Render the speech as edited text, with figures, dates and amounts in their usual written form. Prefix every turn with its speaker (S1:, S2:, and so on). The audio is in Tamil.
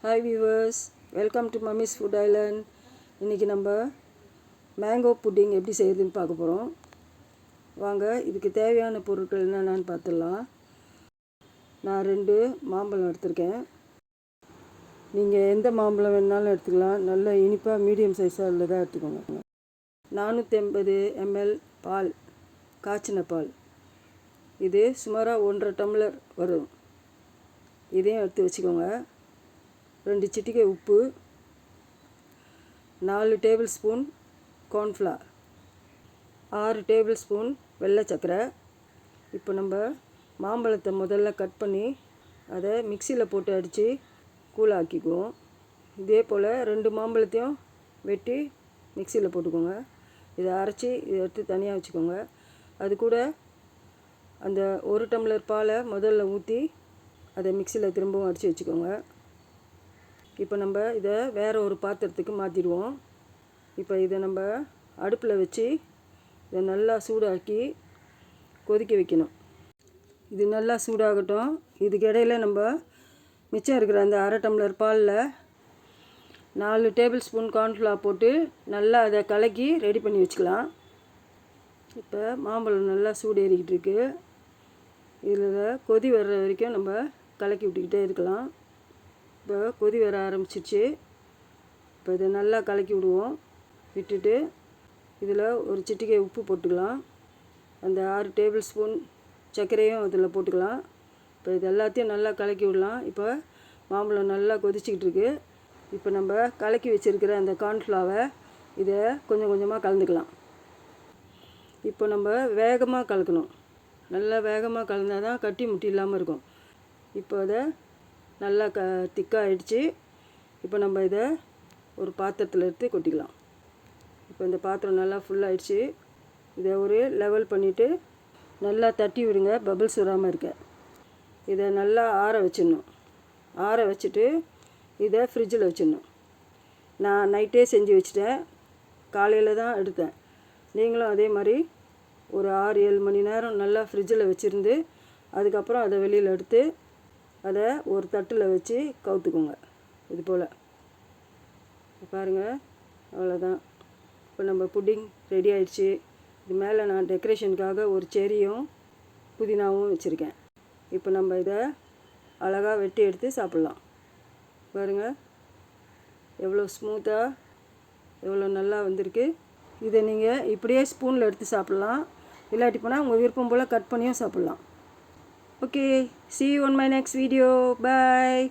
S1: Hi viewers, welcome to mummy's food Island. இன்றைக்கி நம்ம மேங்கோ புட்டிங் எப்படி செய்யுதுன்னு பார்க்க போகிறோம். வாங்க, இதுக்கு தேவையான பொருட்கள் என்னென்னு பார்த்துடலாம். நான் 2 மாம்பழம் எடுத்திருக்கேன். நீங்கள் எந்த மாம்பழம் வேணுனாலும் எடுத்துக்கலாம். நல்ல இனிப்பாக மீடியம் சைஸாக உள்ளதாக எடுத்துக்கோங்க. 450 ml பால், காய்ச்சின பால். இது சுமாராக 1.5 டம்ளர் வரும். இதையும் எடுத்து வச்சுக்கோங்க. 2 சிட்டிகை உப்பு, 4 table spoon cornflour, 6 table spoon வெள்ளை சர்க்கரை. இப்போ நம்ம மாம்பழத்தை முதல்ல கட் பண்ணி அதை மிக்சியில் போட்டு அடித்து கூழாக்கிக்குவோம். இதே போல் 2 மாம்பழத்தையும் வெட்டி மிக்சியில் போட்டுக்கோங்க. இதை அரைச்சி இதை எடுத்து தனியாக வச்சுக்கோங்க. அது கூட அந்த 1 டம்ளர் பாலை முதல்ல ஊற்றி அதை மிக்சியில் திரும்பவும் அடித்து வச்சுக்கோங்க. இப்போ நம்ம இதை வேறு ஒரு பாத்திரத்துக்கு மாற்றிடுவோம். இப்போ இதை நம்ம அடுப்பில் வச்சு இதை நல்லா சூடாக்கி கொதிக்க வைக்கணும். இது நல்லா சூடாகட்டும். இதுக்கு இடையில் நம்ம மிச்சம் இருக்கிற அந்த 1/2 டம்ளர் பாலில் 4 டேபிள் ஸ்பூன் கார்ன்ஃப்ளவர் போட்டு நல்லா அதை கலக்கி ரெடி பண்ணி வச்சுக்கலாம். இப்போ மாம்பழம் நல்லா சூடு ஏறிக்கிட்டு இருக்கு. இதில் கொதி வர்ற வரைக்கும் நம்ம கலக்கி விட்டுக்கிட்டே இருக்கலாம். இப்போ கொதி வர ஆரம்பிச்சிச்சு. இப்போ இதை நல்லா கலக்கி விடுவோம். விட்டுட்டு இதில் ஒரு சிட்டிகை உப்பு போட்டுக்கலாம். அந்த 6 டேபிள் ஸ்பூன் சர்க்கரையும் இதில் போட்டுக்கலாம். இப்போ இது எல்லாத்தையும் நல்லா கலக்கி விடலாம். இப்போ மாம்பழம் நல்லா கொதிச்சிக்கிட்டு இருக்கு. இப்போ நம்ம கலக்கி வச்சுருக்கிற அந்த கார்ன்ஃப்ளவரை இதை கொஞ்சம் கொஞ்சமாக கலந்துக்கலாம். இப்போ நம்ம வேகமாக கலக்கணும். நல்லா வேகமாக கலந்தால் தான் கட்டி முட்டி இல்லாமல் இருக்கும். இப்போ அதை நல்லா திக்காகிடுச்சு. இப்போ நம்ம இதை ஒரு பாத்திரத்தில் எடுத்து கொட்டிக்கலாம். இப்போ இந்த பாத்திரம் நல்லா ஃபுல்லாகிடுச்சு. இதை ஒரு லெவல் பண்ணிவிட்டு நல்லா தட்டி விடுங்க, பபிள்ஸ் வராமல் இருக்க. இதை நல்லா ஆற வச்சிடணும். ஆற வச்சுட்டு இதை ஃப்ரிட்ஜில் வச்சிடணும். நான் நைட்டே செஞ்சு வச்சுட்டேன், காலையில் தான் எடுத்தேன். நீங்களும் அதே மாதிரி ஒரு 6-7 மணி நேரம் நல்லா ஃப்ரிட்ஜில் வச்சுருந்து அதுக்கப்புறம் அதை வெளியில் எடுத்து அதை ஒரு தட்டில் வச்சு கவுத்துக்கோங்க. இது போல் பாருங்கள், அவ்வளோதான். இப்போ நம்ம புட்டிங் ரெடி ஆயிடுச்சு. இது மேலே நான் டெக்கரேஷனுக்காக ஒரு செரியும் புதினாவும் வச்சுருக்கேன். இப்போ நம்ம இதை அழகாக வெட்டி எடுத்து சாப்பிட்லாம். பாருங்கள் எவ்வளோ ஸ்மூத்தாக எவ்வளோ நல்லா வந்திருக்கு. இதை நீங்கள் இப்படியே ஸ்பூனில் எடுத்து சாப்பிட்லாம். இல்லாட்டி போனால் உங்கள் விருப்பம் போல் கட் பண்ணியும் சாப்பிட்லாம். Okay, see you on my next video. Bye.